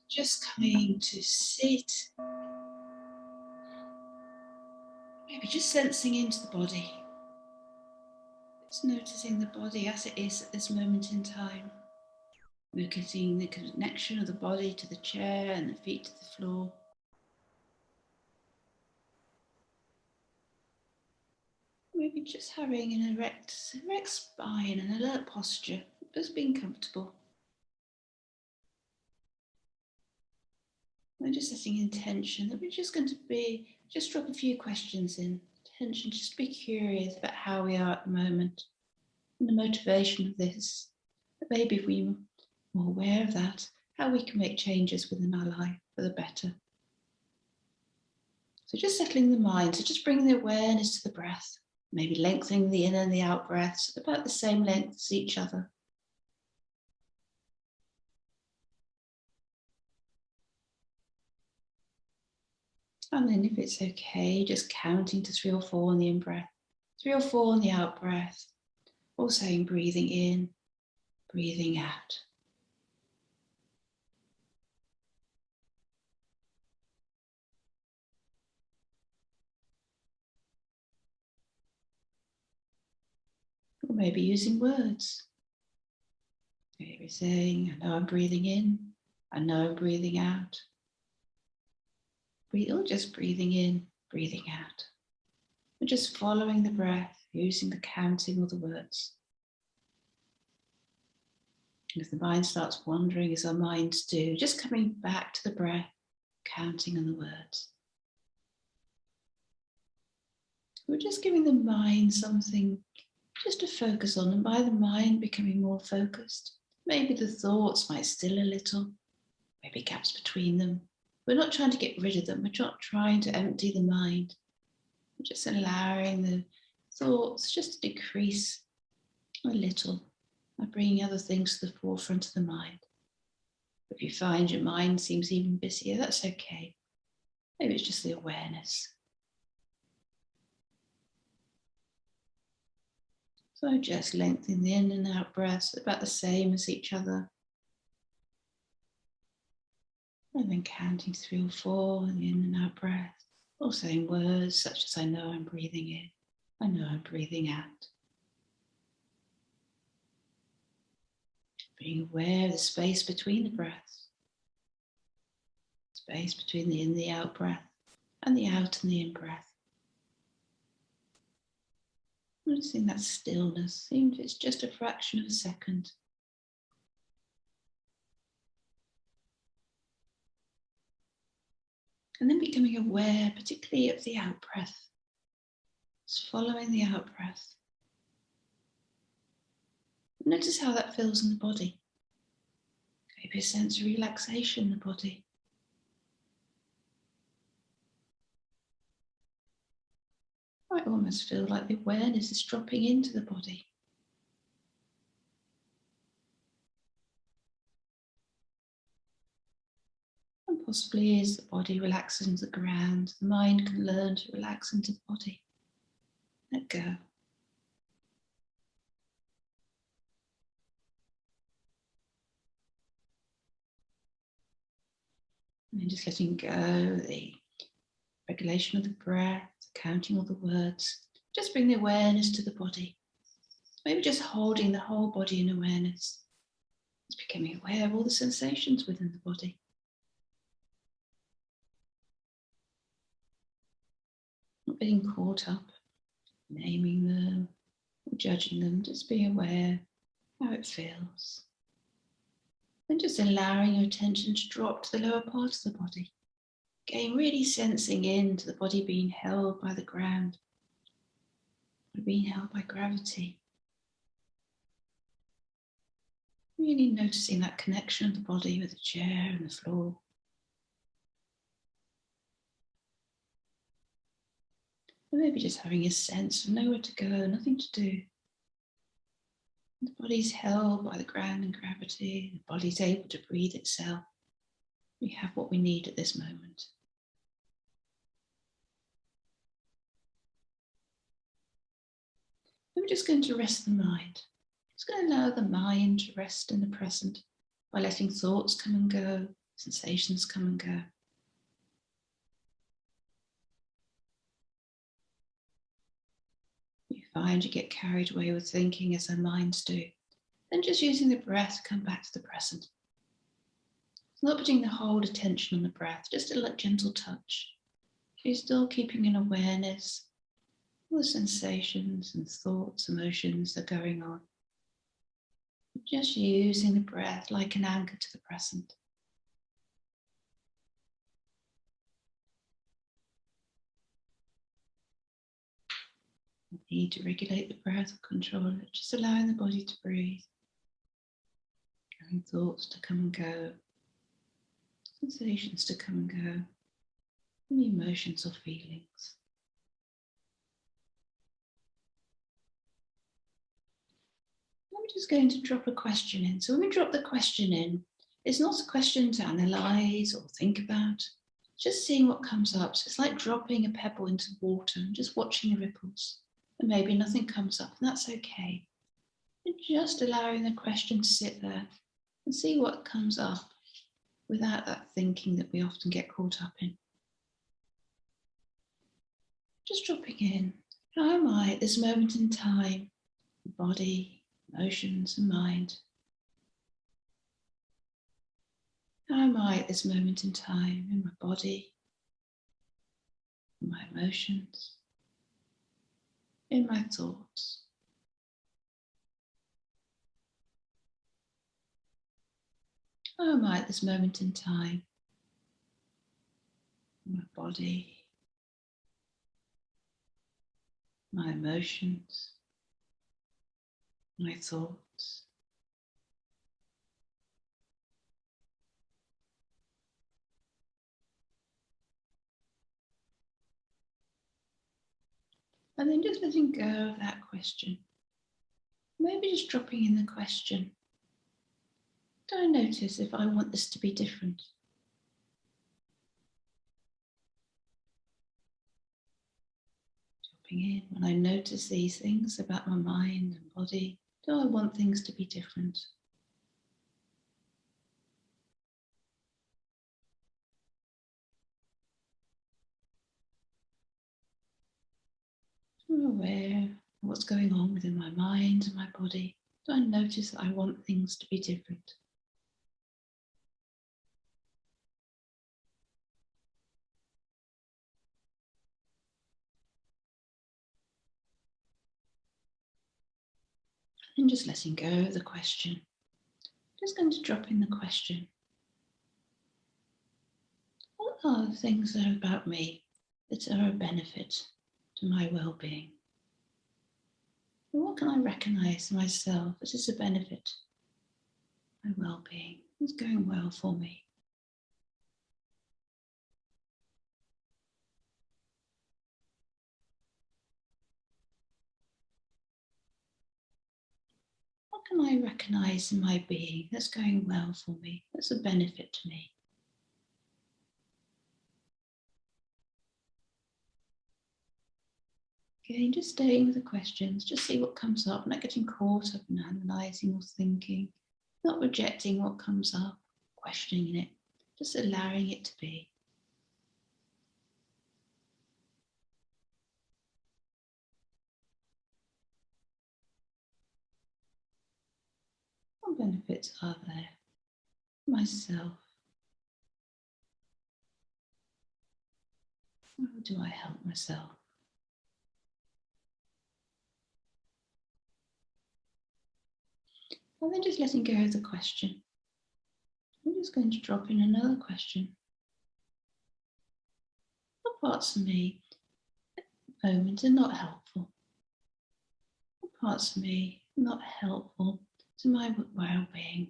Just coming to sit, maybe just sensing into the body. Just noticing the body as it is at this moment in time. Noticing the connection of the body to the chair and the feet to the floor. Maybe just having an erect spine and alert posture, just being comfortable. We're just setting intention that we're just going to just drop a few questions in. Intention, just be curious about how we are at the moment and the motivation of this. But maybe if we're more aware of that, how we can make changes within our life for the better. So just settling the mind, so just bringing the awareness to the breath, maybe lengthening the in and the out breaths at about the same length as each other. And then if it's okay, just counting to 3 or 4 on the in breath, 3 or 4 on the out breath, or saying breathing in, breathing out. Or maybe using words. Maybe saying, I know I'm breathing in, I know I'm breathing out. Or just breathing in, breathing out. We're just following the breath, using the counting or the words. And if the mind starts wandering, as our minds do, just coming back to the breath, counting on the words. We're just giving the mind something just to focus on, and by the mind becoming more focused, maybe the thoughts might still a little, maybe gaps between them. We're not trying to get rid of them, we're not trying to empty the mind. We're just allowing the thoughts just to decrease a little by bringing other things to the forefront of the mind. If you find your mind seems even busier, that's okay. Maybe it's just the awareness. So just lengthening the in and out breaths about the same as each other. And then counting 3 or 4 in the in and out breath. Or saying words such as I know I'm breathing in, I know I'm breathing out. Being aware of the space between the breaths. Space between the in and the out breath and the out and the in breath. Noticing that stillness, even if it's just a fraction of a second. And then becoming aware, particularly of the out breath. Just following the out breath. Notice how that feels in the body. Maybe a sense of relaxation in the body. I almost feel like the awareness is dropping into the body. And possibly as the body relaxes into the ground, the mind can learn to relax into the body. Let go. And then just letting go the regulation of the breath, counting all the words. Just bring the awareness to the body. Maybe just holding the whole body in awareness. Just becoming aware of all the sensations within the body. Not getting caught up, naming them, or judging them, just being aware how it feels. And just allowing your attention to drop to the lower part of the body. Again, really sensing into the body being held by the ground, being held by gravity. Really noticing that connection of the body with the chair and the floor. And maybe just having a sense of nowhere to go, nothing to do. The body's held by the ground and gravity. The body's able to breathe itself. We have what we need at this moment. Then we're just going to rest the mind. Just going to allow the mind to rest in the present by letting thoughts come and go, Sensations come and go. You find you get carried away with thinking, as our minds do. Then just using the breath to come back to the present. Not putting the whole attention on the breath, just a gentle touch. You're still keeping an awareness of the sensations and thoughts, emotions that are going on. Just using the breath like an anchor to the present. You need to regulate the breath or control it, just allowing the body to breathe. Allowing thoughts to come and go. Sensations to come and go. Any emotions or feelings. I'm just going to drop a question in. So when we drop the question in, it's not a question to analyze or think about, just seeing what comes up. So it's like dropping a pebble into water and just watching the ripples. And maybe nothing comes up, and that's okay. And just allowing the question to sit there and see what comes up without that thinking that we often get caught up in. Just dropping in. How am I at this moment in time? Body, emotions and mind. How am I at this moment in time in my body, in my emotions, in my thoughts? How am I at this moment in time in my body, my emotions, my thoughts? And then just letting go of that question. Maybe just dropping in the question. Do I notice if I want this to be different? Dropping in when I notice these things about my mind and body. Do I want things to be different? I'm aware of what's going on within my mind and my body. Do I notice that I want things to be different? And just letting go of the question. Just going to drop in the question. What are the things that are about me that are a benefit to my well-being? And what can I recognize in myself as is a benefit? My well-being is going well for me. What can I recognize in my being that's going well for me, that's a benefit to me? Again, just staying with the questions, just see what comes up, not getting caught up in analysing or thinking, not rejecting what comes up, questioning it, just allowing it to be. What benefits are there for myself? How do I help myself? And then just letting go of the question. I'm just going to drop in another question. What parts of me at the moment are not helpful? What parts of me are not helpful to my well-being?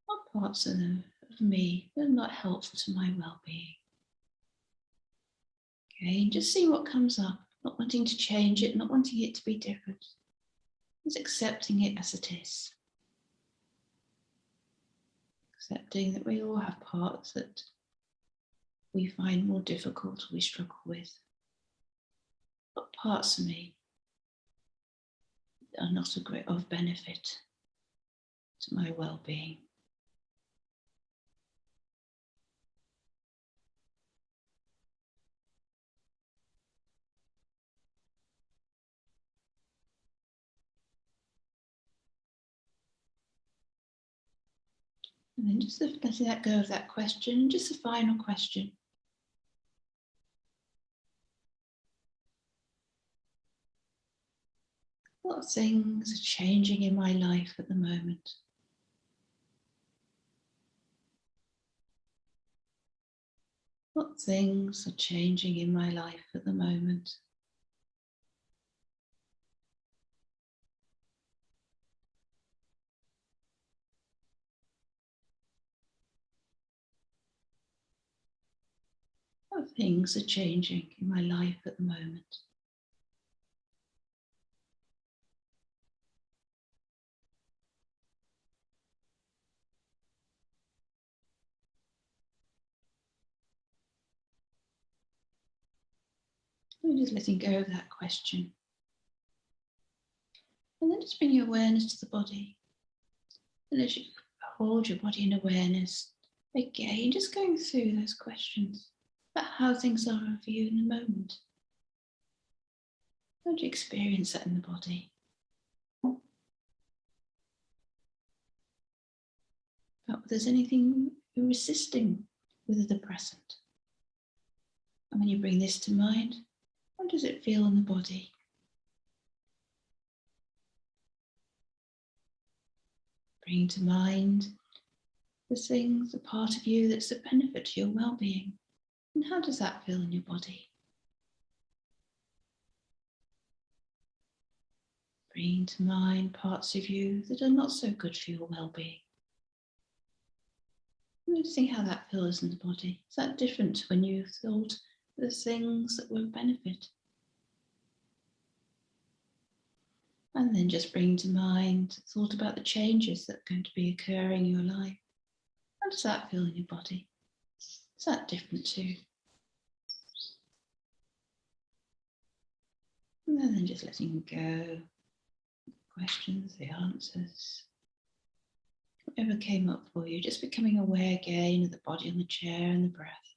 What parts of me are not helpful to my well-being? Okay, and just see what comes up, not wanting to change it, not wanting it to be different. Just accepting it as it is. Accepting that we all have parts that we find more difficult, we struggle with. What parts of me are not of benefit to my well-being. And then just letting that go of that question, just a final question. What things are changing in my life at the moment? What things are changing in my life at the moment? What things are changing in my life at the moment? And just letting go of that question. And then just bring your awareness to the body. And as you hold your body in awareness, again, just going through those questions about how things are for you in the moment. How do you experience that in the body? About whether there's anything you're resisting with the present. And when you bring this to mind, how does it feel in the body? Bring to mind the things, the part of you that's a benefit to your well-being. And how does that feel in your body? Bring to mind parts of you that are not so good for your well-being. Noticing how that feels in the body. Is that different to when you thought the things that were a benefit? And then just bring to mind thought about the changes that are going to be occurring in your life. How does that feel in your body? Is that different too? And then just letting go. Questions, the answers. Whatever came up for you, just becoming aware again of the body on the chair and the breath.